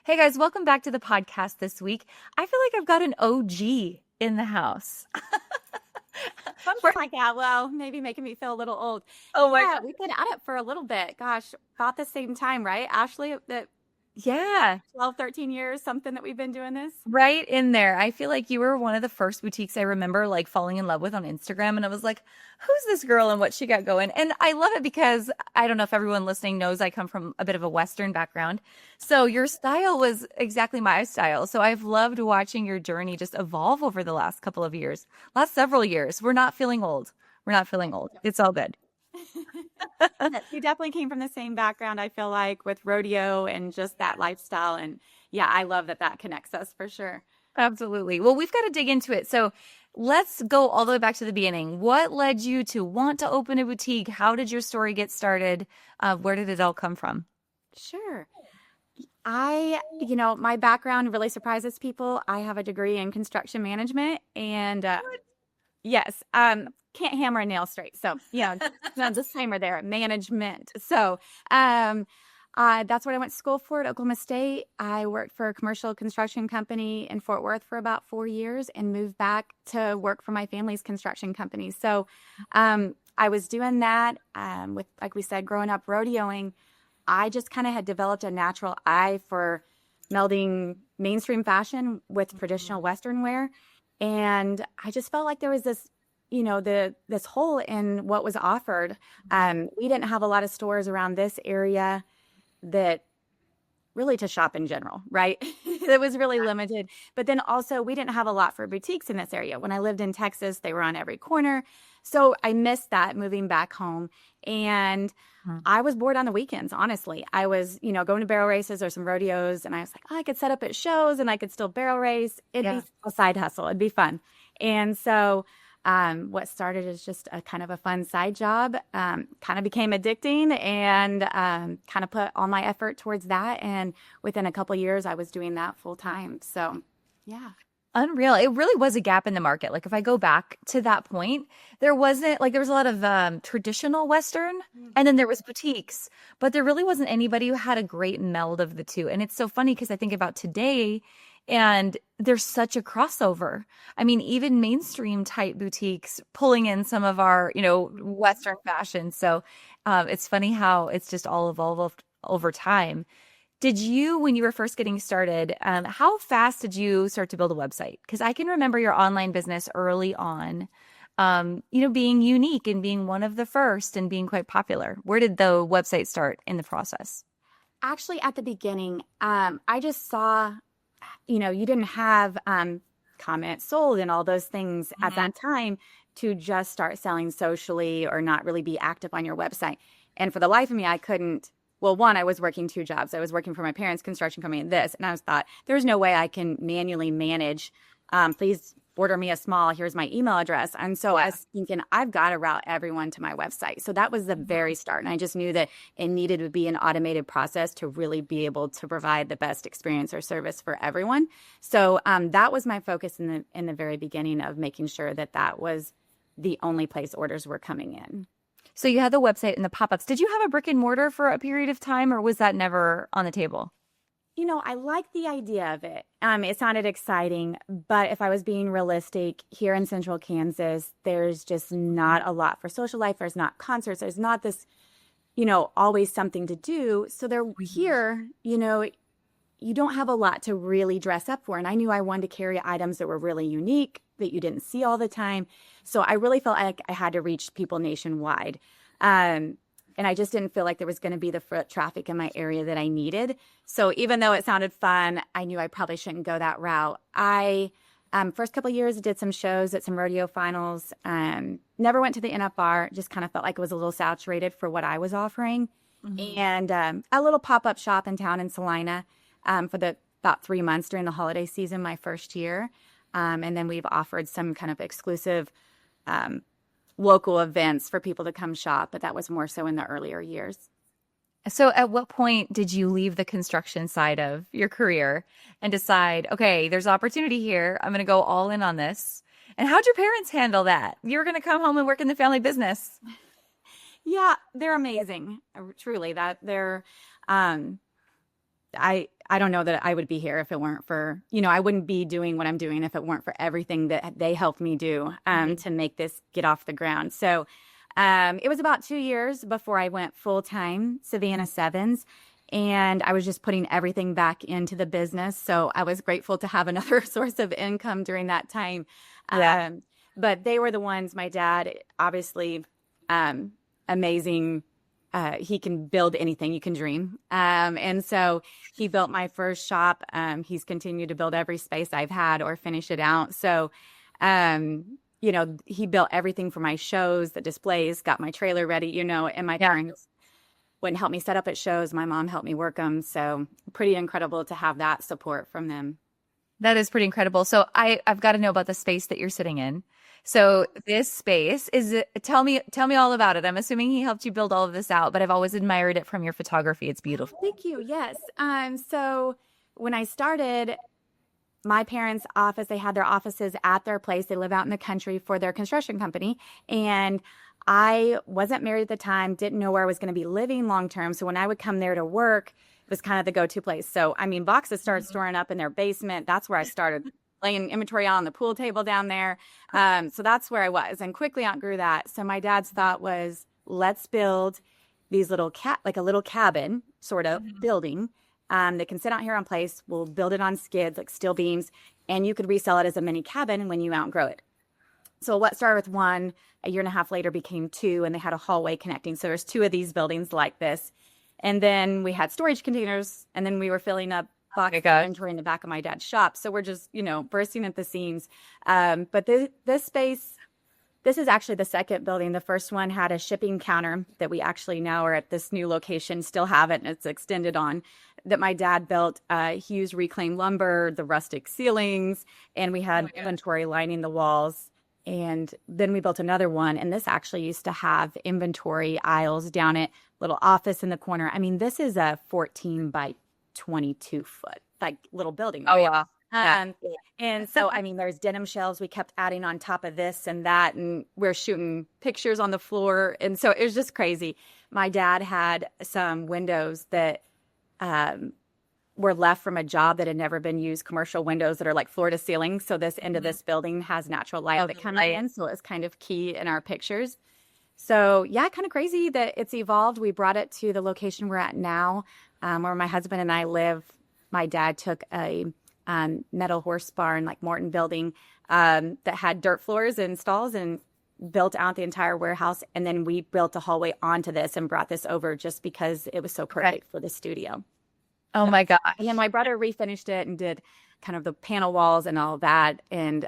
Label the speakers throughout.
Speaker 1: Hey guys, welcome back to the podcast this week. I feel like I've got an OG in the house.
Speaker 2: Something like that. Well, maybe making me feel a little old.
Speaker 1: Oh my
Speaker 2: Yeah,
Speaker 1: God.
Speaker 2: we've been at it for a little bit. Gosh, about the same time, right? Ashley, that
Speaker 1: Yeah,
Speaker 2: 12, 13 years, something that we've been doing this.
Speaker 1: right in there. I feel like you were one of the first boutiques I remember like falling in love with on Instagram. And I was like, who's this girl and what she got going? And I love it because I don't know if everyone listening knows I come from a bit of a Western background. So your style was exactly my style. So I've loved watching your journey just evolve over the last couple of years, last several years. We're not feeling old. We're not feeling old. It's all good.
Speaker 2: Yes, we definitely came from the same background, I feel like, with rodeo and just that lifestyle. And yeah, I love that that connects us for sure.
Speaker 1: Absolutely. Well, we've got to dig into it. So let's go all the way back to the beginning. What led you to want to open a boutique? How did your story get started? Where did it all come from?
Speaker 2: Sure. My background really surprises people. I have a degree in construction management and yes, can't hammer a nail straight. So, no disclaimer there, management. So, that's what I went to school for at Oklahoma State. I worked for a commercial construction company in Fort Worth for about 4 years and moved back to work for my family's construction company. So, I was doing that with, like we said, growing up rodeoing. I just kind of had developed a natural eye for melding mainstream fashion with traditional Western wear. And I just felt like there was this, this hole in what was offered. We didn't have a lot of stores around this area that really to shop in general, right? It was really limited. But then also we didn't have a lot for boutiques in this area. When I lived in Texas, they were on every corner. So I missed that moving back home. And
Speaker 1: Mhm.
Speaker 2: I was bored on the weekends, honestly. I was, going to barrel races or some rodeos, and I was like, oh, I could set up at shows and I could still barrel race. It'd
Speaker 1: Yeah.
Speaker 2: be a side hustle. It'd be fun. And so what started as just a kind of a fun side job kind of became addicting and kind of put all my effort towards that. And within a couple years, I was doing that full time. So, yeah.
Speaker 1: Unreal. It really was a gap in the market. Like if I go back to that point, there wasn't like there was a lot of traditional Western and then there was boutiques, but there really wasn't anybody who had a great meld of the two. And it's so funny because I think about today and there's such a crossover. I mean, even mainstream type boutiques pulling in some of our, Western fashion. So it's funny how it's just all evolved over time. Did you, when you were first getting started, how fast did you start to build a website? Because I can remember your online business early on, being unique and being one of the first and being quite popular. Where did the website start in the process?
Speaker 2: Actually, at the beginning, I just saw, you didn't have comments sold and all those things at that time to just start selling socially or not really be active on your website. And for the life of me, I couldn't. Well, one, I was working two jobs. I was working for my parents' construction company and this, and I was thought, there's no way I can manually manage. Please order me a small. Here's my email address. And so I was thinking, I've got to route everyone to my website. So that was the very start. And I just knew that it needed to be an automated process to really be able to provide the best experience or service for everyone. So that was my focus in the very beginning of making sure that that was the only place orders were coming in.
Speaker 1: So you had the website and the pop-ups. Did you have a brick and mortar for a period of time, or was that never on the table?
Speaker 2: I like the idea of it. It sounded exciting, but if I was being realistic, here in Central Kansas, there's just not a lot for social life. There's not concerts. There's not this, always something to do. So they're here, you don't have a lot to really dress up for. And I knew I wanted to carry items that were really unique that you didn't see all the time. So I really felt like I had to reach people nationwide. And I just didn't feel like there was going to be the foot traffic in my area that I needed. So even though it sounded fun, I knew I probably shouldn't go that route. I first couple of years did some shows at some rodeo finals. Never went to the NFR. Just kind of felt like it was a little saturated for what I was offering. Mm-hmm. And a little pop-up shop in town in Salina for about 3 months during the holiday season, my first year. And then we've offered some kind of exclusive local events for people to come shop, but that was more so in the earlier years.
Speaker 1: So at what point did you leave the construction side of your career and decide, okay, there's opportunity here. I'm going to go all in on this. And how'd your parents handle that? You were going to come home and work in the family business.
Speaker 2: Yeah, they're amazing. Truly, that they're I I don't know that I would be here if it weren't for, you know, I wouldn't be doing what I'm doing if it weren't for everything that they helped me do to make this get off the ground. So it was about 2 years before I went full-time Savannah Sevens, and I was just putting everything back into the business. So I was grateful to have another source of income during that time.
Speaker 1: Yeah.
Speaker 2: But they were the ones, my dad, obviously amazing. He can build anything you can dream. And so he built my first shop. He's continued to build every space I've had or finish it out. So, you know, he built everything for my shows, the displays, got my trailer ready, you know, and my parents wouldn't help me set up at shows. My mom helped me work them. So pretty incredible to have that support from them.
Speaker 1: That is pretty incredible. So I've got to know about the space that you're sitting in. So this space tell me all about it. I'm assuming he helped you build all of this out, but I've always admired it from your photography. It's beautiful.
Speaker 2: Thank you. Yes. So when I started, my parents' office, they had their offices at their place. They live out in the country for their construction company. And I wasn't married at the time, didn't know where I was going to be living long term. So when I would come there to work, it was kind of the go-to place. So, I mean, boxes started storing up in their basement. That's where I started laying inventory on the pool table down there. So that's where I was, and quickly outgrew that. So my dad's thought was, let's build these little like a little cabin sort of building that can sit out here on place. We'll build it on skids, like steel beams, and you could resell it as a mini cabin when you outgrow it. So what started with one, a year and a half later became two, and they had a hallway connecting. So there's two of these buildings like this. And then we had storage containers, and then we were filling up box inventory in the back of my dad's shop. So we're just, you know, bursting at the seams. But this space, this is actually the second building. The first one had a shipping counter that we actually now are at this new location, still have it, and it's extended on, that my dad built. He used reclaimed lumber, the rustic ceilings, and we had inventory lining the walls. And then we built another one, and this actually used to have inventory aisles down it, little office in the corner. I mean, this is a 14 by 22 foot, like little building.
Speaker 1: Oh, yeah.
Speaker 2: And so, I mean, there's denim shelves we kept adding on top of this and that, and we're shooting pictures on the floor. And so it was just crazy. My dad had some windows that were left from a job that had never been used, commercial windows that are like floor to ceiling. So this end of this building has natural light that comes in. So it's kind of key in our pictures. So yeah, kind of crazy that it's evolved. We brought it to the location we're at now, where my husband and I live. My dad took a metal horse barn, like Morton building, that had dirt floors and stalls, and built out the entire warehouse. And then we built a hallway onto this and brought this over just because it was so perfect for the studio.
Speaker 1: Oh my gosh.
Speaker 2: And my brother refinished it and did kind of the panel walls and all that. And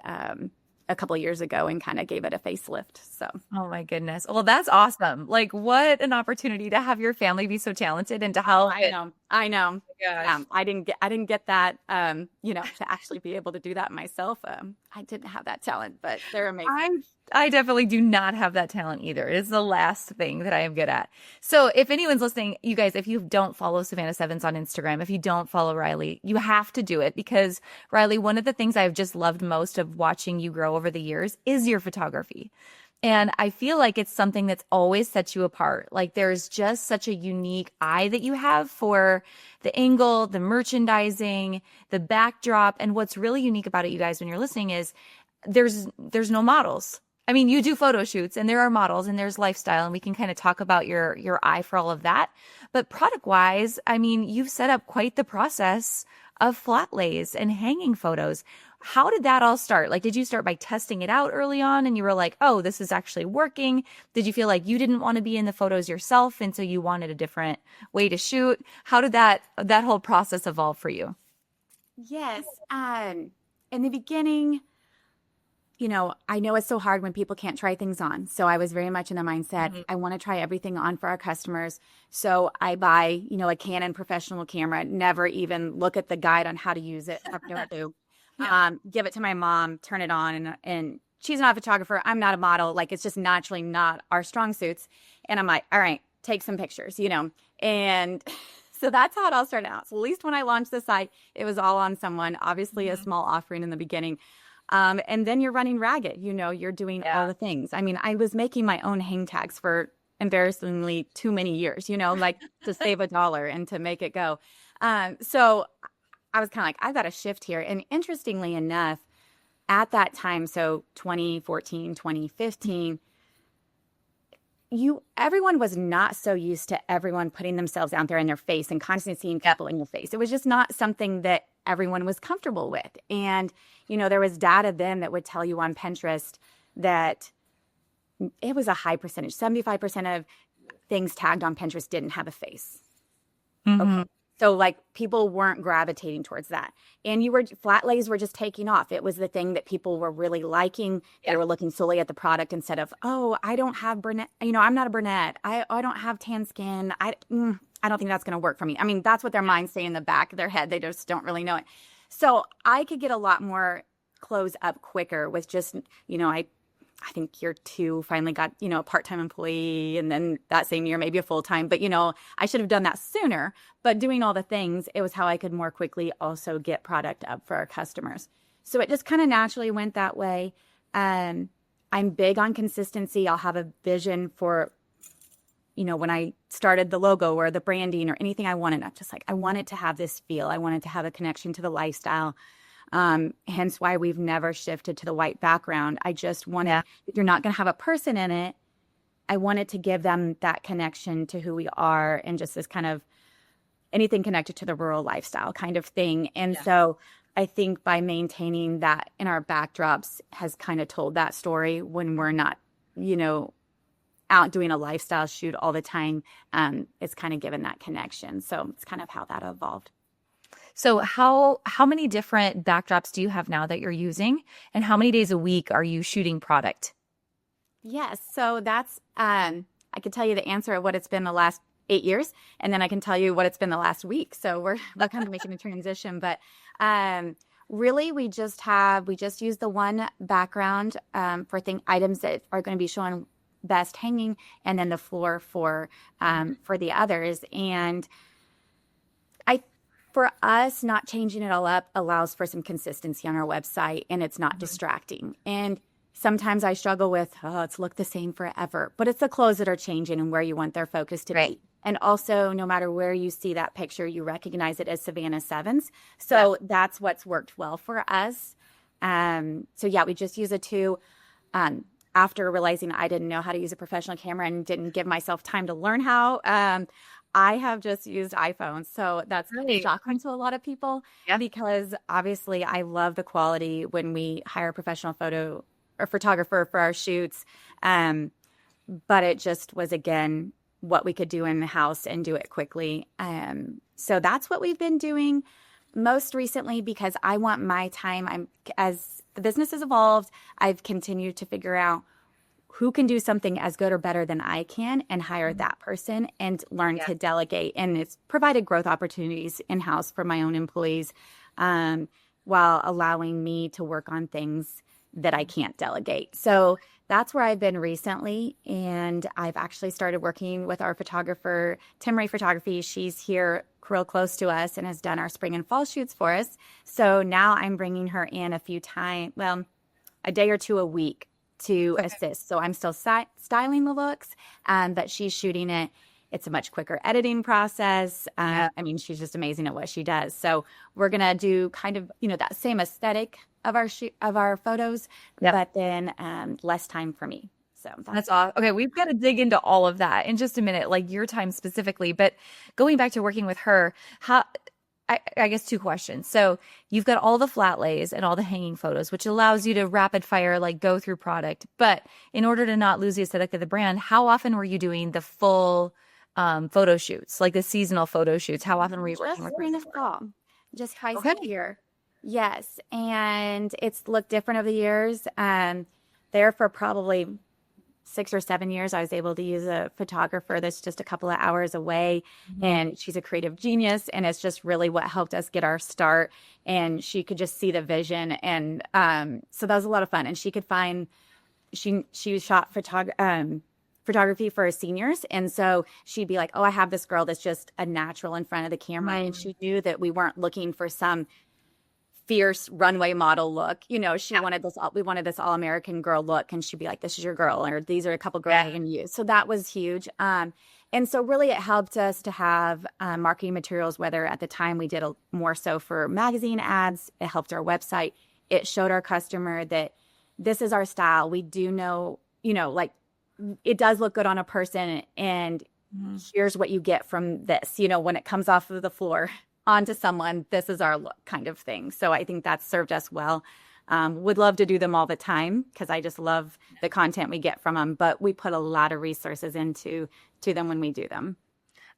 Speaker 2: a couple of years ago, and kind of gave it a facelift. So,
Speaker 1: oh my goodness. Well, that's awesome. Like, what an opportunity to have your family be so talented and to help.
Speaker 2: I know.
Speaker 1: Gosh.
Speaker 2: I didn't get that, you know, to actually be able to do that myself. I didn't have that talent, but they're amazing.
Speaker 1: I definitely do not have that talent either. It is the last thing that I am good at. So if anyone's listening, you guys, if you don't follow Savannah Sevens on Instagram, if you don't follow Ryley, you have to do it, because Ryley, one of the things I've just loved most of watching you grow over the years is your photography. And I feel like it's something that's always set you apart. Like, there's just such a unique eye that you have for the angle, the merchandising, the backdrop. And what's really unique about it, you guys, when you're listening, is there's no models. I mean, you do photo shoots and there are models and there's lifestyle, and we can kind of talk about your eye for all of that. But product wise, I mean, you've set up quite the process of flatlays and hanging photos. How did that all start? Like, did you start by testing it out early on and you were like, oh, this is actually working? Did you feel like you didn't want to be in the photos yourself, and so you wanted a different way to shoot? How did that whole process evolve for you?
Speaker 2: Yes. In the beginning, you know, I know it's so hard when people can't try things on. So I was very much in the mindset, I want to try everything on for our customers. So I buy, you know, a Canon professional camera, never even look at the guide on how to use it. I have no clue. Give it to my mom, turn it on, and she's not a photographer. I'm not a model. Like, it's just naturally not our strong suits. And I'm like, all right, take some pictures, you know. And so that's how it all started out. So at least when I launched the site, it was all on someone, obviously a small offering in the beginning. And then you're running ragged, you know, you're doing all the things. I mean, I was making my own hang tags for embarrassingly too many years, you know, like to save $1 and to make it go. So I was kind of like, I've got to shift here. And interestingly enough, at that time, so 2014, 2015, everyone was not so used to everyone putting themselves out there in their face and constantly seeing people in your face. It was just not something that everyone was comfortable with. And, there was data then that would tell you on Pinterest that it was a high percentage, 75% of things tagged on Pinterest didn't have a face. Okay. So like people weren't gravitating towards that. And flatlays were just taking off. It was the thing that people were really liking. They were looking solely at the product instead of, oh, I don't have brunette, I'm not a brunette. I don't have tan skin. I don't think that's going to work for me. I mean, that's what their minds say in the back of their head. They just don't really know it. So I could get a lot more clothes up quicker with just, I think year 2 finally got, a part-time employee, and then that same year, maybe a full-time, but I should have done that sooner, but doing all the things, it was how I could more quickly also get product up for our customers. So it just kind of naturally went that way. I'm big on consistency. I'll have a vision for, when I started the logo or the branding or anything I wanted, I'm just like, I want it to have this feel. I want it to have a connection to the lifestyle. Hence why we've never shifted to the white background. I just want to, if you're not going to have a person in it, I want it to give them that connection to who we are and just this kind of anything connected to the rural lifestyle kind of thing. And so I think by maintaining that in our backdrops has kind of told that story when we're not, out doing a lifestyle shoot all the time. It's kind of given that connection. So it's kind of how that evolved.
Speaker 1: So how many different backdrops do you have now that you're using, and how many days a week are you shooting product?
Speaker 2: Yes. So that's, I could tell you the answer of what it's been the last 8 years, and then I can tell you what it's been the last week. So we're kind of making a transition, but really we just use the one background for items that are going to be shown best hanging, and then the floor for the others. And for us, not changing it all up allows for some consistency on our website, and it's not distracting. And sometimes I struggle with, it's looked the same forever, but it's the clothes that are changing and where you want their focus to be. And also, no matter where you see that picture, you recognize it as Savannah 7s. So that's what's worked well for us. We just use a 2. After realizing I didn't know how to use a professional camera and didn't give myself time to learn how, I have just used iPhones. So that's really shocking to a lot of people because obviously I love the quality when we hire a professional photo or photographer for our shoots. But it just was, again, what we could do in the house and do it quickly. So that's what we've been doing most recently because I want my time. As the business has evolved, I've continued to figure out who can do something as good or better than I can and hire that person and learn to delegate. And it's provided growth opportunities in-house for my own employees while allowing me to work on things that I can't delegate. So that's where I've been recently. And I've actually started working with our photographer, Tim Ray Photography. She's here real close to us and has done our spring and fall shoots for us. So now I'm bringing her in a day or 2 a week to assist. So I'm still styling the looks, but she's shooting it. It's a much quicker editing process. She's just amazing at what she does. So we're going to do kind of, that same aesthetic of our photos, but then less time for me. So
Speaker 1: that's awesome. Okay, we've got to dig into all of that in just a minute, like your time specifically. But going back to working with her, I guess 2 questions. So you've got all the flat lays and all the hanging photos, which allows you to rapid fire, go through product. But in order to not lose the aesthetic of the brand, how often were you doing the full photo shoots, like the seasonal photo shoots? How often were you working with
Speaker 2: spring and fall? Just twice a year. Yes. And it's looked different over the years. There for probably 6 or 7 years, I was able to use a photographer that's just a couple of hours away, and she's a creative genius, and it's just really what helped us get our start. And she could just see the vision, and so that was a lot of fun. And she could find she shot photography for seniors, and so she'd be like, "Oh, I have this girl that's just a natural in front of the camera," and she knew that we weren't looking for some fierce runway model look. She wanted we wanted this all-American girl look, and she'd be like, "This is your girl," or "These are a couple girls I can use." So that was huge. And And so really it helped us to have marketing materials, whether at the time we did more so for magazine ads, it helped our website. It showed our customer that this is our style. We do know, like it does look good on a person, and here's what you get from this, when it comes off of the floor onto someone, this is our look kind of thing. So I think that served us well. Would love to do them all the time because I just love the content we get from them, but we put a lot of resources into them when we do them.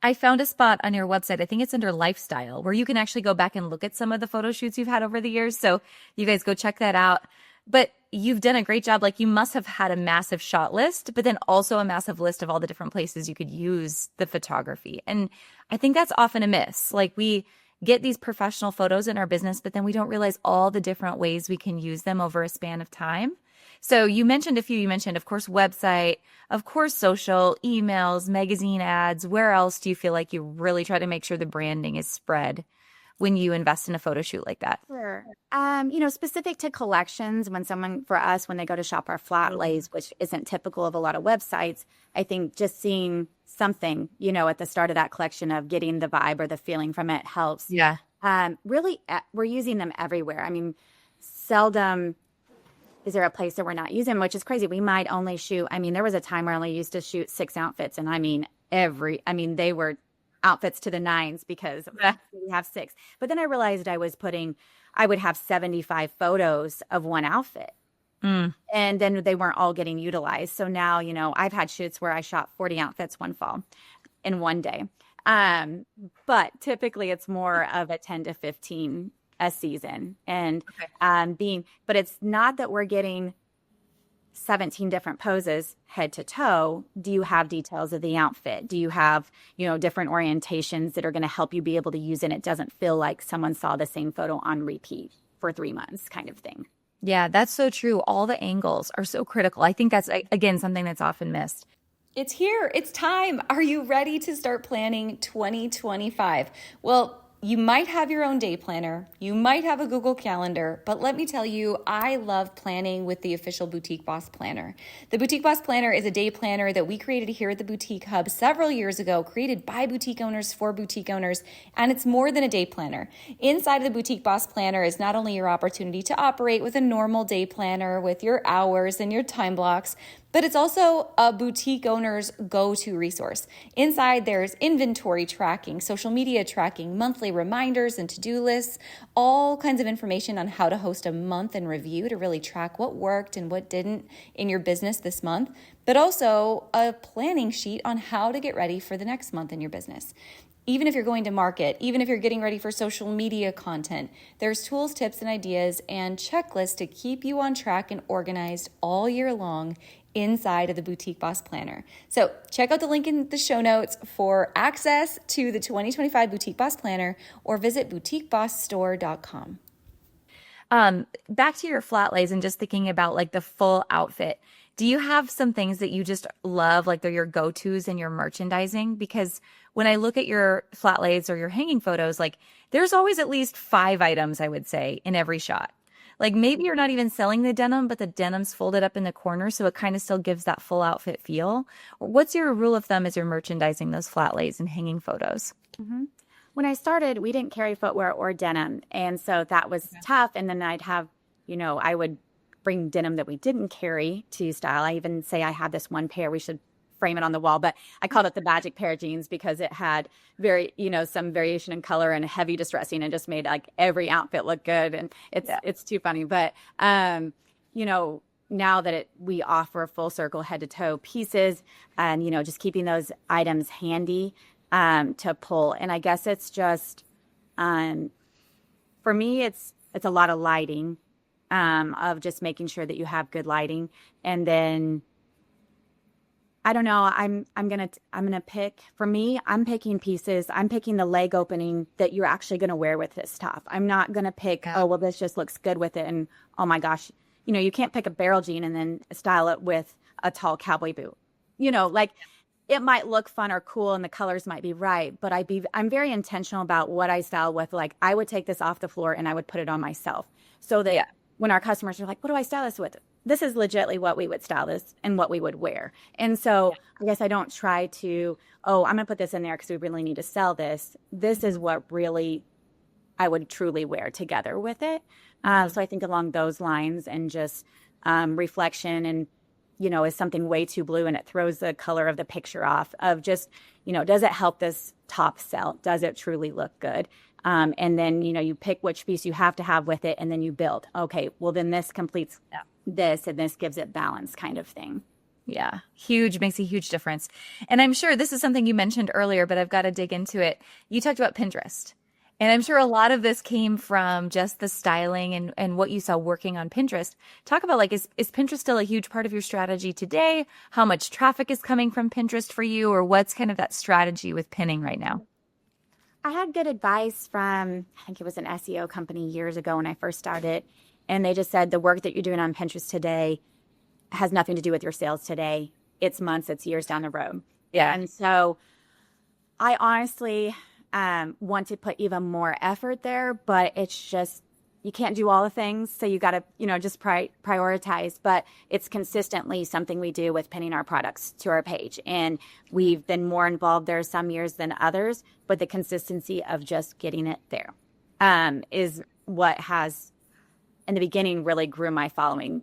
Speaker 1: I found a spot on your website, I think it's under lifestyle, where you can actually go back and look at some of the photo shoots you've had over the years. So you guys go check that out. But you've done a great job. Like, you must have had a massive shot list, but then also a massive list of all the different places you could use the photography. And I think that's often a miss. Like, we get these professional photos in our business, but then we don't realize all the different ways we can use them over a span of time. So you mentioned a few. You mentioned, of course, website, of course, social, emails, magazine ads. Where else do you feel like you really try to make sure the branding is spread when you invest in a photo shoot like that?
Speaker 2: Sure. Specific to collections, when they go to shop our flatlays, which isn't typical of a lot of websites, I think just seeing something, at the start of that collection of getting the vibe or the feeling from it helps.
Speaker 1: Yeah.
Speaker 2: Really, we're using them everywhere. I mean, seldom is there a place that we're not using, which is crazy. We might only shoot, there was a time where I only used to shoot 6 outfits, and they were outfits to the nines because we have 6. But then I realized I would have 75 photos of one outfit. And then they weren't all getting utilized. So now, I've had shoots where I shot 40 outfits one fall in one day. But typically it's more of a 10 to 15 a season. And but it's not that we're getting 17 different poses head to toe. Do you have details of the outfit? Do you have, different orientations that are going to help you be able to use it? And it doesn't feel like someone saw the same photo on repeat for 3 months kind of thing.
Speaker 1: Yeah, that's so true. All the angles are so critical. I think that's, again, something that's often missed. It's here. It's time. Are you ready to start planning 2025? Well, you might have your own day planner. You might have a Google Calendar, but let me tell you, I love planning with the official Boutique Boss Planner. The Boutique Boss Planner is a day planner that we created here at the Boutique Hub several years ago, created by boutique owners for boutique owners, and it's more than a day planner. Inside of the Boutique Boss Planner is not only your opportunity to operate with a normal day planner with your hours and your time blocks, but it's also a boutique owner's go-to resource. Inside, there's inventory tracking, social media tracking, monthly reminders and to-do lists, all kinds of information on how to host a month in review to really track what worked and what didn't in your business this month, but also a planning sheet on how to get ready for the next month in your business. Even if you're going to market, even if you're getting ready for social media content, there's tools, tips, and ideas and checklists to keep you on track and organized all year long inside of the Boutique Boss Planner. So check out the link in the show notes for access to the 2025 Boutique Boss Planner, or visit boutiquebossstore.com. Back to your flatlays and just thinking about like the full outfit. Do you have some things that you just love, like they're your go-tos in your merchandising? Because when I look at your flatlays or your hanging photos, like there's always at least 5 items, I would say, in every shot. Like maybe you're not even selling the denim, but the denim's folded up in the corner, so it kind of still gives that full outfit feel. What's your rule of thumb as you're merchandising those flatlays and hanging photos?
Speaker 2: Mm-hmm. When I started, we didn't carry footwear or denim, and so that was tough. And then I'd have, I would bring denim that we didn't carry to style. I even say I had this one pair. We should frame it on the wall, but I called it the magic pair of jeans because it had some variation in color and heavy distressing and just made like every outfit look good. And it's too funny. But, now that we offer full circle head to toe pieces and, just keeping those items handy to pull. And I guess it's just, for me, it's a lot of lighting, of just making sure that you have good lighting. And then I don't know. I'm gonna pick. For me, I'm picking pieces. I'm picking the leg opening that you're actually gonna wear with this top. I'm not gonna pick. Oh well, this just looks good with it. And oh my gosh, you can't pick a barrel jean and then style it with a tall cowboy boot. It might look fun or cool and the colors might be right, but I'm very intentional about what I style with. Like I would take this off the floor and I would put it on myself so that when our customers are like, "What do I style this with?" this is legitimately what we would style this and what we would wear. And so I guess I don't try to, oh, I'm going to put this in there because we really need to sell this. This is what really I would truly wear together with it. So I think along those lines, and just reflection, and, is something way too blue and it throws the color of the picture off, of just, does it help this top sell? Does it truly look good? And then, you pick which piece you have to have with it, and then you build. Okay, well, then this completes this, and this gives it balance, kind of thing.
Speaker 1: Yeah, makes a huge difference. And I'm sure this is something you mentioned earlier, but I've got to dig into it. You talked about Pinterest. And I'm sure a lot of this came from just the styling and what you saw working on Pinterest. Talk about, like, is Pinterest still a huge part of your strategy today? How much traffic is coming from Pinterest for you? Or what's kind of that strategy with pinning right now?
Speaker 2: I had good advice from, I think it was an SEO company years ago when I first started. And they just said, the work that you're doing on Pinterest today has nothing to do with your sales today. It's months, it's years down the road.
Speaker 1: Yeah.
Speaker 2: And so I honestly want to put even more effort there, but it's just, you can't do all the things. So you got to, just prioritize, but it's consistently something we do with pinning our products to our page. And we've been more involved there some years than others, but the consistency of just getting it there is what has, in the beginning, really grew my following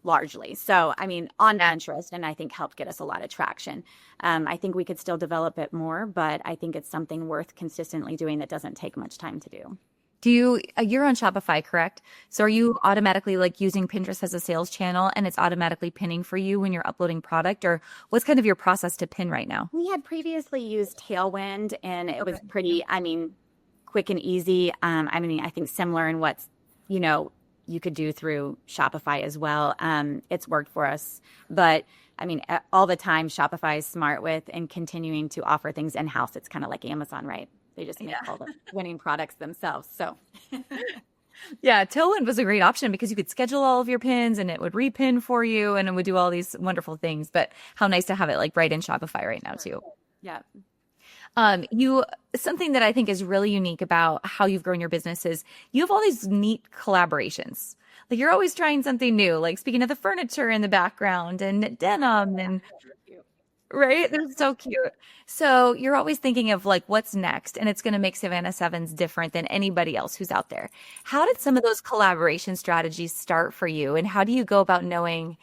Speaker 2: largely. So, on Pinterest, and I think helped get us a lot of traction. I think we could still develop it more, but I think it's something worth consistently doing that doesn't take much time to do.
Speaker 1: You're on Shopify, correct? So are you automatically, like, using Pinterest as a sales channel, and it's automatically pinning for you when you're uploading product? Or what's kind of your process to pin right now?
Speaker 2: We had previously used Tailwind, and it was pretty, quick and easy. I think similar in what's, you could do through Shopify as well. It's worked for us. But all the time, Shopify is smart with and continuing to offer things in-house. It's kind of like Amazon, right? They just make all the winning products themselves. So
Speaker 1: yeah, Tailwind was a great option because you could schedule all of your pins and it would repin for you and it would do all these wonderful things. But how nice to have it, like, right in Shopify right now too.
Speaker 2: Yeah.
Speaker 1: Something that I think is really unique about how you've grown your business is you have all these neat collaborations. Like, you're always trying something new, like speaking of the furniture in the background and denim and right. They're so cute. So you're always thinking of, like, what's next, and it's going to make Savannah Sevens different than anybody else who's out there. How did some of those collaboration strategies start for you? And how do you go about knowing,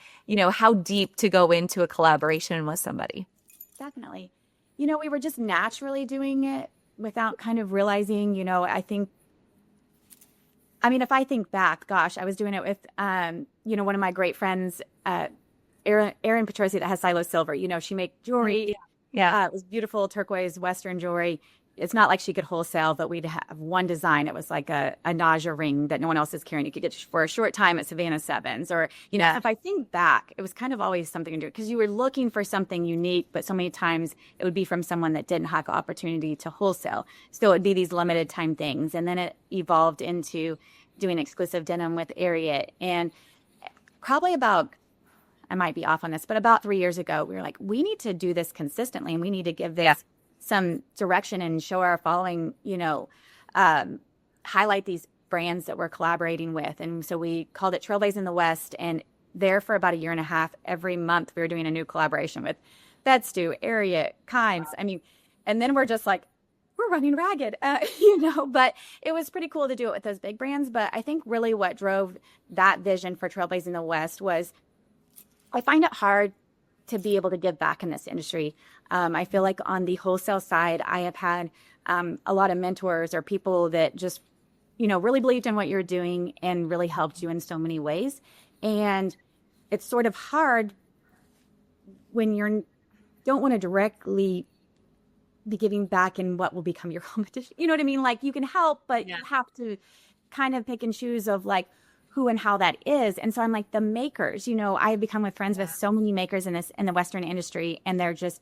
Speaker 1: how deep to go into a collaboration with somebody?
Speaker 2: Definitely. We were just naturally doing it without kind of realizing, if I think back, gosh, I was doing it with, one of my great friends, Erin Petrosi, that has Silo Silver. She makes jewelry.
Speaker 1: Yeah.
Speaker 2: It was beautiful turquoise Western jewelry. It's not like she could wholesale, but we'd have one design. It was like a nausea ring that no one else is carrying. You could get for a short time at Savannah Sevens. Or, if I think back, it was kind of always something to do because you were looking for something unique, but so many times it would be from someone that didn't have the opportunity to wholesale. So it would be these limited time things. And then it evolved into doing exclusive denim with Ariat. And probably about, I might be off on this, but about 3 years ago, we were like, we need to do this consistently, and we need to give this some direction and show our following, highlight these brands that we're collaborating with. And so we called it Trailblaze in the West. And there for about a year and a half, every month we were doing a new collaboration with Bedstew, Ariat, Kimes. And then we're just like, we're running ragged, but it was pretty cool to do it with those big brands. But I think really what drove that vision for Trailblaze in the West was I find it hard to be able to give back in this industry. I feel like on the wholesale side, I have had a lot of mentors or people that just, really believed in what you're doing and really helped you in so many ways. And it's sort of hard when you don't want to directly be giving back in what will become your competition. You know what I mean? Like, you can help, but you have to kind of pick and choose of, like, who and how that is. And so I'm like, the makers, I've become friends with so many makers in the Western industry, and they're just,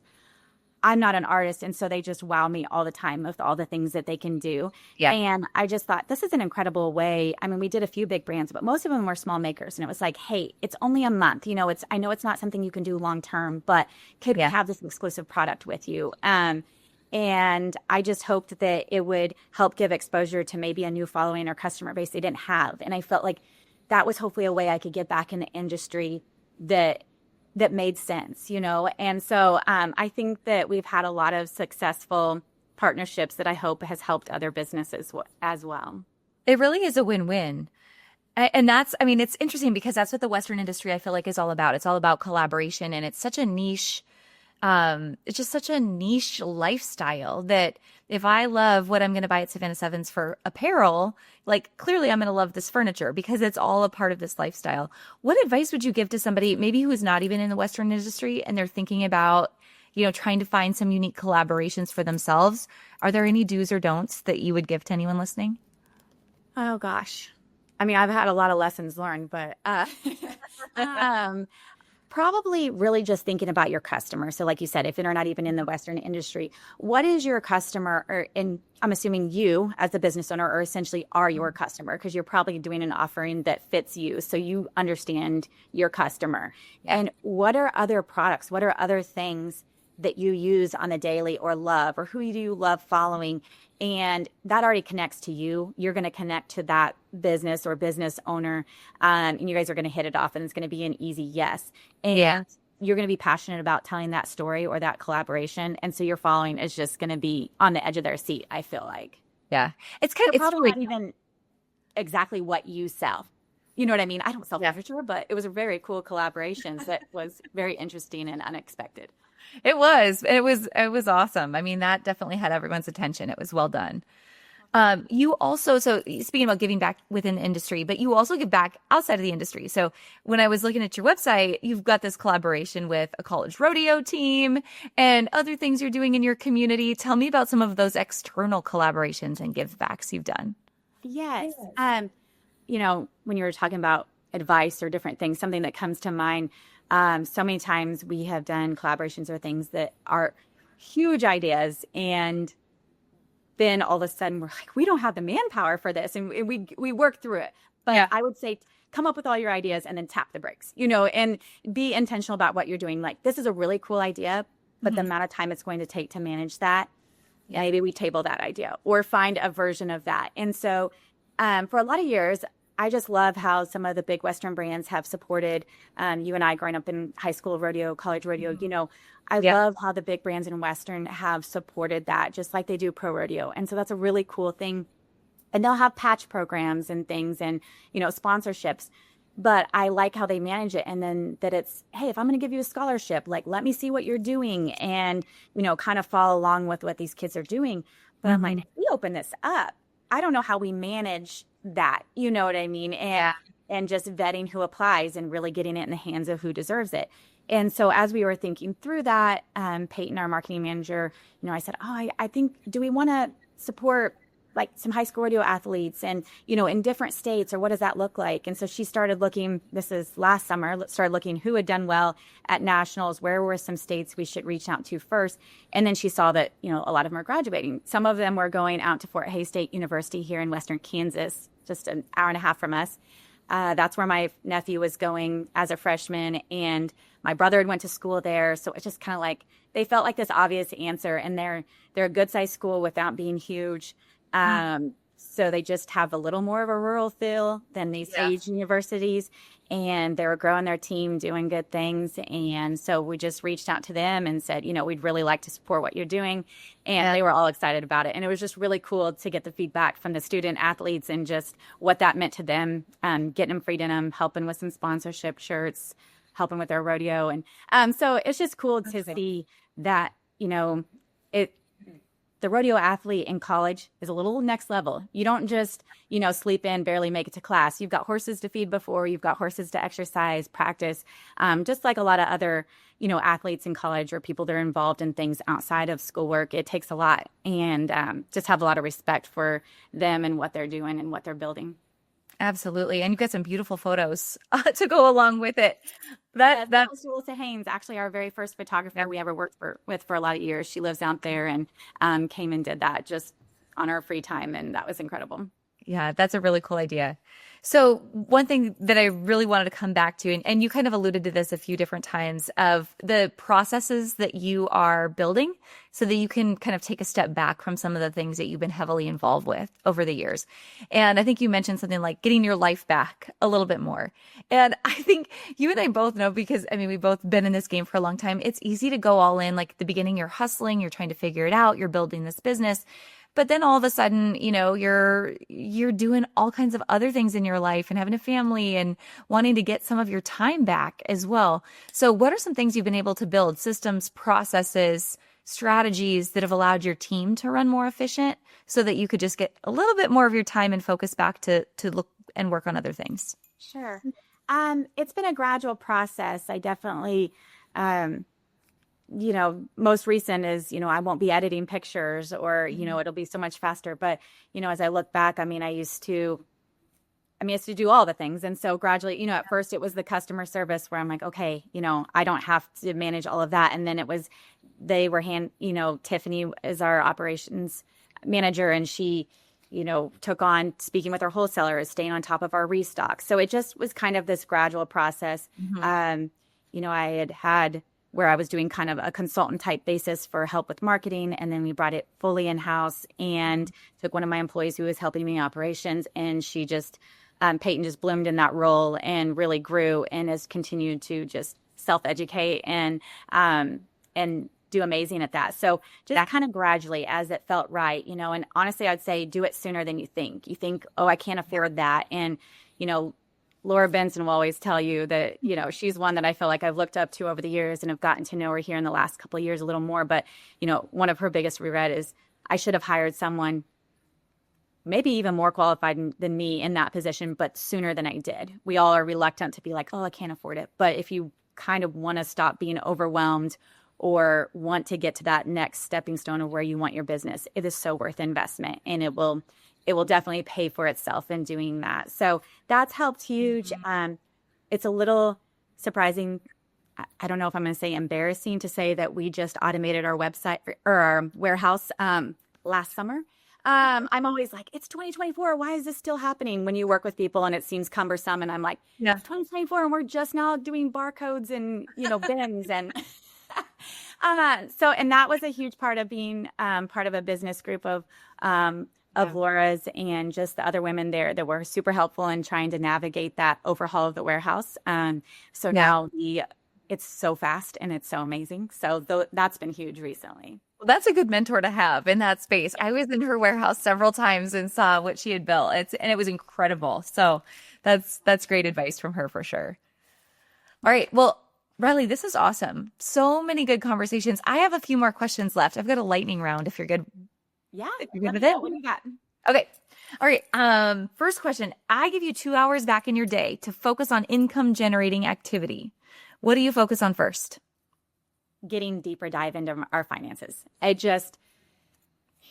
Speaker 2: I'm not an artist. And so they just wow me all the time with all the things that they can do. Yeah. And I just thought, this is an incredible way. We did a few big brands, but most of them were small makers. And it was like, hey, it's only a month. I know it's not something you can do long term, but could we have this exclusive product with you? And I just hoped that it would help give exposure to maybe a new following or customer base they didn't have. And I felt like that was hopefully a way I could get back in the industry that made sense, And so I think that we've had a lot of successful partnerships that I hope has helped other businesses as well.
Speaker 1: It really is a win-win. And that's, I mean, it's interesting because that's what the Western industry I feel like is all about. It's all about collaboration, and it's such a niche, it's just such a niche lifestyle that if I love what I'm going to buy at Savannah Sevens for apparel, like clearly I'm going to love this furniture because it's all a part of this lifestyle. What advice would you give to somebody maybe who's not even in the Western industry and they're thinking about, trying to find some unique collaborations for themselves? Are there any do's or don'ts that you would give to anyone listening?
Speaker 2: Oh gosh. I mean, I've had a lot of lessons learned, but probably really just thinking about your customer. So like you said, if you're not even in the Western industry, what is your customer, and I'm assuming you as the business owner or essentially are your customer, because you're probably doing an offering that fits you. So you understand your customer. And what are other products? What are other things that you use on the daily or love, or who do you love following? And that already connects to you. You're going to connect to that business or business owner, and you guys are going to hit it off, and it's going to be an easy yes. And you're going to be passionate about telling that story or that collaboration. And so your following is just going to be on the edge of their seat, I feel like.
Speaker 1: Yeah. It's kind of, it's
Speaker 2: probably not even exactly what you sell. You know what I mean? I don't sell furniture, but it was a very cool collaboration that was very interesting and unexpected.
Speaker 1: It was awesome. I mean, that definitely had everyone's attention. It was well done. You also, so speaking about giving back within the industry, but you also give back outside of the industry. So when I was looking at your website, you've got this collaboration with a college rodeo team and other things you're doing in your community. Tell me about some of those external collaborations and give backs you've done.
Speaker 2: Yes. When you were talking about advice or different things, something that comes to mind, so many times we have done collaborations or things that are huge ideas, and then all of a sudden we're like, we don't have the manpower for this, and we work through it. But I would say come up with all your ideas and then tap the brakes, and be intentional about what you're doing. Like, this is a really cool idea, but the amount of time it's going to take to manage that, maybe we table that idea or find a version of that. And so for a lot of years, I just love how some of the big Western brands have supported you and I growing up in high school rodeo, college rodeo. I love how the big brands in Western have supported that, just like they do pro rodeo. And so that's a really cool thing. And they'll have patch programs and things and, sponsorships. But I like how they manage it. And then that it's, hey, if I'm going to give you a scholarship, like, let me see what you're doing and, kind of follow along with what these kids are doing. But I'm like, if we open this up, I don't know how we manage that, you know what I mean? And just vetting who applies and really getting it in the hands of who deserves it. And so as we were thinking through that, Peyton, our marketing manager, I said, I think, do we want to support like some high school rodeo athletes and, in different states, or what does that look like? And so she started looking, this is last summer, started looking who had done well at nationals, where were some states we should reach out to first. And then she saw that, a lot of them are graduating. Some of them were going out to Fort Hays State University here in Western Kansas, just an hour and a half from us. That's where my nephew was going as a freshman, and my brother had went to school there. So it's just kind of like, they felt like this obvious answer, and they're a good sized school without being huge. So they just have a little more of a rural feel than these huge universities, and they were growing their team, doing good things. And so we just reached out to them and said, we'd really like to support what you're doing. And they were all excited about it. And it was just really cool to get the feedback from the student athletes and just what that meant to them, getting them free denim, helping with some sponsorship shirts, helping with their rodeo. And so it's just cool to see that, the rodeo athlete in college is a little next level. You don't just, sleep in, barely make it to class. You've got horses to feed before, you've got horses to exercise, practice, just like a lot of other, athletes in college or people that are involved in things outside of schoolwork. It takes a lot, and just have a lot of respect for them and what they're doing and what they're building.
Speaker 1: Absolutely. And you've got some beautiful photos to go along with it. That's
Speaker 2: Julissa Haynes, actually our very first photographer we ever worked with for a lot of years. She lives out there and came and did that just on our free time. And that was incredible.
Speaker 1: Yeah, that's a really cool idea. So one thing that I really wanted to come back to, and you kind of alluded to this a few different times, of the processes that you are building so that you can kind of take a step back from some of the things that you've been heavily involved with over the years. And I think you mentioned something like getting your life back a little bit more. And I think you and I both know, because I mean, we've both been in this game for a long time. It's easy to go all in. Like at the beginning, you're hustling, you're trying to figure it out, you're building this business. But then all of a sudden, you're doing all kinds of other things in your life and having a family and wanting to get some of your time back as well. So what are some things you've been able to build, systems, processes, strategies that have allowed your team to run more efficient so that you could just get a little bit more of your time and focus back to look and work on other things?
Speaker 2: Sure. It's been a gradual process. I definitely, most recent is, I won't be editing pictures or, it'll be so much faster. But, as I look back, I used to do all the things. And so gradually, at first it was the customer service where I'm like, okay, I don't have to manage all of that. And then Tiffany is our operations manager, and she, took on speaking with our wholesalers, staying on top of our restock. So it just was kind of this gradual process. I had where I was doing kind of a consultant type basis for help with marketing. And then we brought it fully in-house and took one of my employees who was helping me in operations. And she just, Peyton just bloomed in that role and really grew and has continued to just self-educate and do amazing at that. So just that kind of gradually as it felt right, and honestly, I'd say do it sooner than you think. You think, oh, I can't afford that. And, Laura Benson will always tell you that, she's one that I feel like I've looked up to over the years and have gotten to know her here in the last couple of years a little more. But, one of her biggest regret is I should have hired someone maybe even more qualified than me in that position, but sooner than I did. We all are reluctant to be like, oh, I can't afford it. But if you kind of want to stop being overwhelmed or want to get to that next stepping stone of where you want your business, it is so worth investment, and it will definitely pay for itself in doing that. So that's helped huge.
Speaker 1: Mm-hmm.
Speaker 2: It's a little surprising. I don't know if I'm going to say embarrassing to say that we just automated our website or our warehouse last summer. I'm always like, it's 2024. Why is this still happening when you work with people and it seems cumbersome? And I'm like, yeah, 2024 and we're just now doing barcodes and, bins and and that was a huge part of being part of a business group of Laura's and just the other women there that were super helpful in trying to navigate that overhaul of the warehouse. Now it's so fast and it's so amazing. So that's been huge recently.
Speaker 1: Well, that's a good mentor to have in that space. I was in her warehouse several times and saw what she had built. And it was incredible. So that's great advice from her for sure. All right. Well, Ryley, this is awesome. So many good conversations. I have a few more questions left. I've got a lightning round if you're good.
Speaker 2: Yeah.
Speaker 1: If you're good with it.
Speaker 2: What do you got?
Speaker 1: Okay. All right. First question. I give you 2 hours back in your day to focus on income generating activity. What do you focus on first?
Speaker 2: Getting deeper dive into our finances.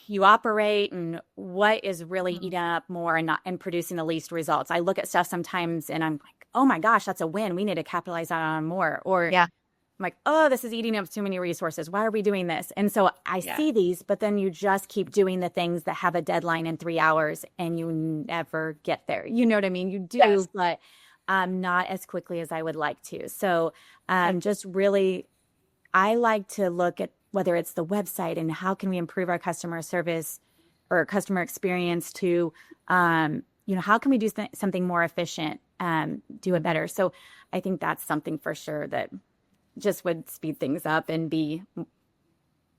Speaker 2: You operate and what is really eating up more and producing the least results. I look at stuff sometimes and I'm like, oh my gosh, that's a win. We need to capitalize on more. Or I'm like, oh, this is eating up too many resources. Why are we doing this? And so I see these, but then you just keep doing the things that have a deadline in 3 hours and you never get there. You know what I mean? You do, but not as quickly as I would like to. So just really, I like to look at whether it's the website and how can we improve our customer service or customer experience to, how can we do something more efficient, do it better. So I think that's something for sure that just would speed things up and be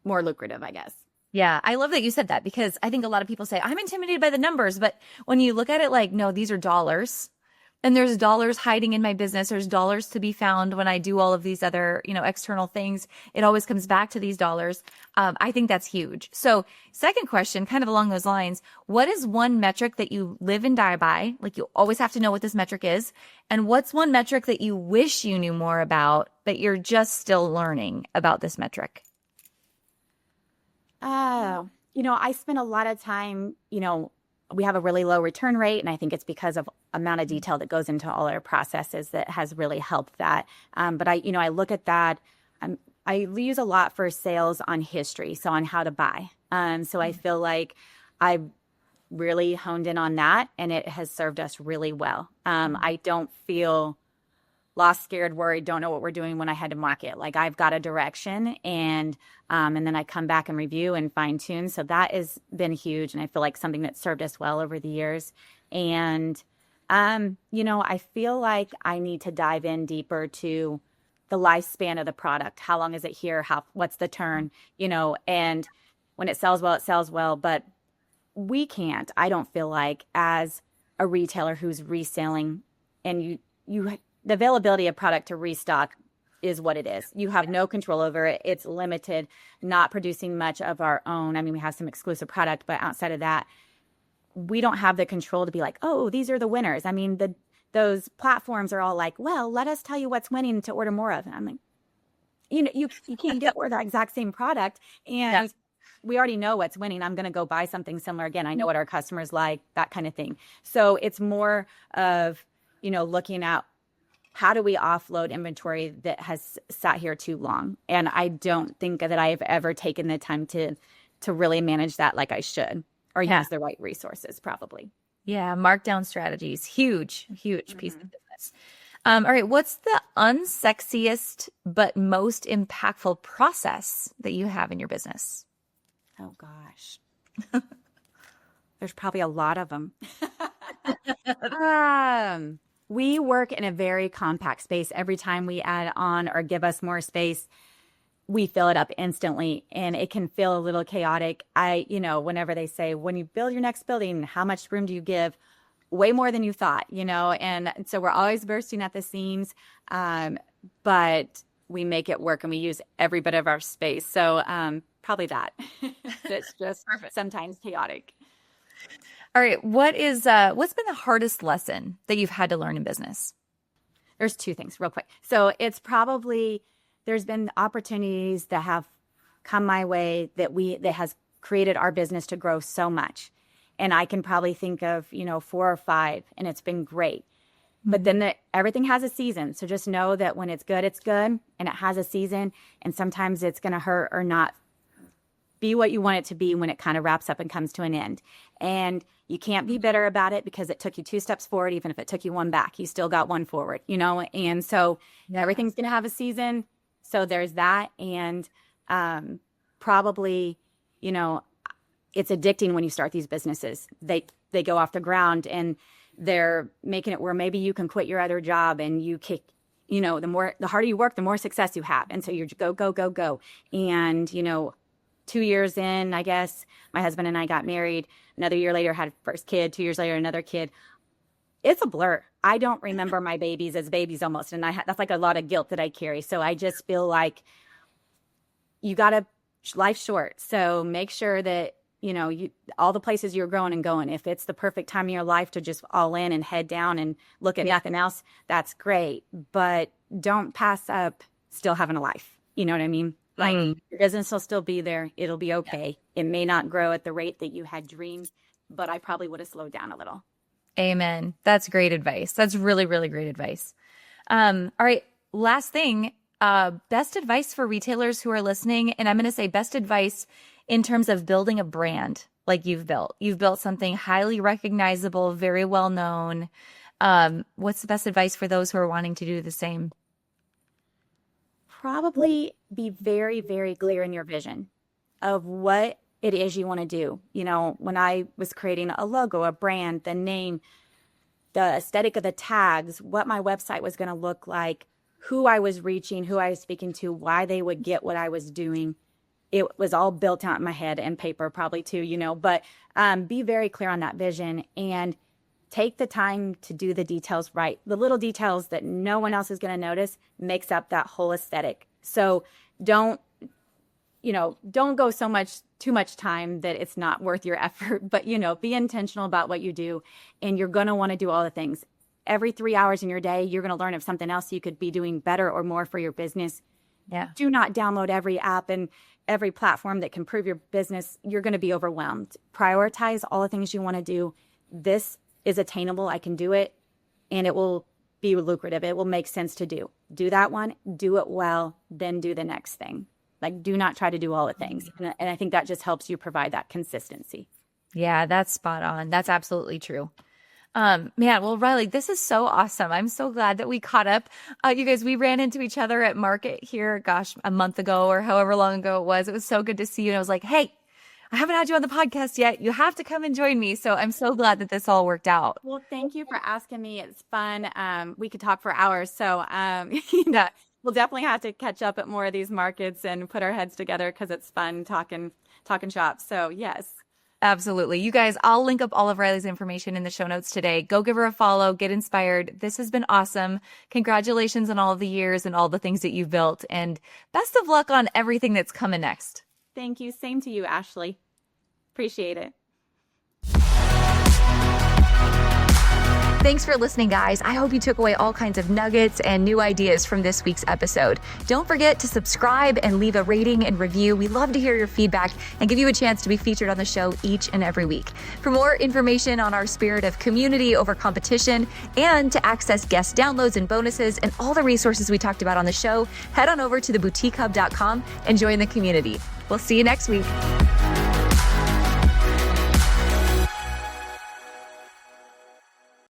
Speaker 2: more lucrative, I guess.
Speaker 1: Yeah, I love that you said that because I think a lot of people say, I'm intimidated by the numbers. But when you look at it like, no, these are dollars. And there's dollars hiding in my business. There's dollars to be found when I do all of these other, external things. It always comes back to these dollars. I think that's huge. So second question, kind of along those lines, what is one metric that you live and die by? Like you always have to know what this metric is. And what's one metric that you wish you knew more about, but you're just still learning about this metric?
Speaker 2: I spend a lot of time, we have a really low return rate, and I think it's because of amount of detail that goes into all our processes that has really helped that. But I look at that. I use a lot for sales on history, so on how to buy. So I feel like I've really honed in on that, and it has served us really well. I don't feel lost, scared, worried, don't know what we're doing when I head to market. Like, I've got a direction, and then I come back and review and fine tune. So that has been huge. And I feel like something that served us well over the years. And, I feel like I need to dive in deeper to the lifespan of the product. How long is it here? What's the turn, and when it sells well, it sells well. But we can't, I don't feel like, as a retailer who's reselling, and the availability of product to restock is what it is. You have no control over it. It's limited, not producing much of our own. I mean, we have some exclusive product, but outside of that, we don't have the control to be like, oh, these are the winners. I mean, those platforms are all like, well, let us tell you what's winning to order more of. And I'm like, you can't get the exact same product. And we already know what's winning. I'm going to go buy something similar again. I know what our customers like, that kind of thing. So it's more of, looking at, how do we offload inventory that has sat here too long? And I don't think that I've ever taken the time to really manage that like I should, or use the right resources, probably.
Speaker 1: Yeah, markdown strategies, huge piece of business. All right, what's the unsexiest but most impactful process that you have in your business?
Speaker 2: Oh, gosh. There's probably a lot of them. We work in a very compact space. Every time we add on or give us more space, we fill it up instantly, and it can feel a little chaotic. Whenever they say, when you build your next building, how much room do you give? Way more than you thought, and so we're always bursting at the seams, but we make it work, and we use every bit of our space. So probably that. It's just sometimes chaotic.
Speaker 1: All right. What's been the hardest lesson that you've had to learn in business?
Speaker 2: There's two things real quick. So it's probably, there's been opportunities that have come my way that has created our business to grow so much. And I can probably think of, 4 or 5, and it's been great. But then everything has a season. So just know that when it's good, and it has a season, and sometimes it's going to hurt or not be what you want it to be when it kind of wraps up and comes to an end. And you can't be bitter about it because it took you 2 steps forward. Even if it took you 1 back, you still got 1 forward, and so everything's going to have a season. So there's that. And probably, it's addicting when you start these businesses. They go off the ground, and they're making it where maybe you can quit your other job, and you kick, the harder you work, the more success you have. And so you're go. And, 2 years in, I guess, my husband and I got married. Another year later, had first kid. 2 years later, another kid. It's a blur. I don't remember my babies as babies almost. And that's like a lot of guilt that I carry. So I just feel like life's short. So make sure that, all the places you're growing and going, if it's the perfect time in your life to just all in and head down and look at nothing else, that's great. But don't pass up still having a life. You know what I mean? Like, your business will still be there. It'll be okay. It may not grow at the rate that you had dreamed, but I probably would have slowed down a little.
Speaker 1: Amen. That's great advice. That's really, really great advice. All right. Last thing, best advice for retailers who are listening. And I'm going to say best advice in terms of building a brand like you've built. You've built something highly recognizable, very well known. What's the best advice for those who are wanting to do the same?
Speaker 2: Probably be very, very clear in your vision of what it is you want to do. When I was creating a logo, a brand, the name, the aesthetic of the tags, what my website was going to look like, who I was reaching, who I was speaking to, why they would get what I was doing. It was all built out in my head and paper probably too, but be very clear on that vision and take the time to do the details right. The little details that no one else is going to notice makes up that whole aesthetic. So don't go too much time that it's not worth your effort, but, be intentional about what you do, and you're going to want to do all the things. Every 3 hours in your day, you're going to learn of something else you could be doing better or more for your business.
Speaker 1: Yeah.
Speaker 2: Do not download every app and every platform that can improve your business. You're going to be overwhelmed. Prioritize all the things you want to do. This is attainable. I can do it, and it will be lucrative. It will make sense to do. Do that one, do it well, then do the next thing. Like, do not try to do all the things. And I think that just helps you provide that consistency.
Speaker 1: Yeah, that's spot on. That's absolutely true. Man, well, Ryley, this is so awesome. I'm so glad that we caught up. You guys, we ran into each other at market here, gosh, a month ago or however long ago it was. It was so good to see you. And I was like, hey, I haven't had you on the podcast yet. You have to come and join me. So I'm so glad that this all worked out.
Speaker 2: Well, thank you for asking me. It's fun. We could talk for hours. So, we'll definitely have to catch up at more of these markets and put our heads together because it's fun talking shop. So, yes.
Speaker 1: Absolutely. You guys, I'll link up all of Ryley's information in the show notes today. Go give her a follow, get inspired. This has been awesome. Congratulations on all of the years and all the things that you've built. And best of luck on everything that's coming next.
Speaker 2: Thank you. Same to you, Ashley. Appreciate it.
Speaker 1: Thanks for listening, guys. I hope you took away all kinds of nuggets and new ideas from this week's episode. Don't forget to subscribe and leave a rating and review. We love to hear your feedback and give you a chance to be featured on the show each and every week. For more information on our spirit of community over competition and to access guest downloads and bonuses and all the resources we talked about on the show, head on over to theboutiquehub.com and join the community. We'll see you next week.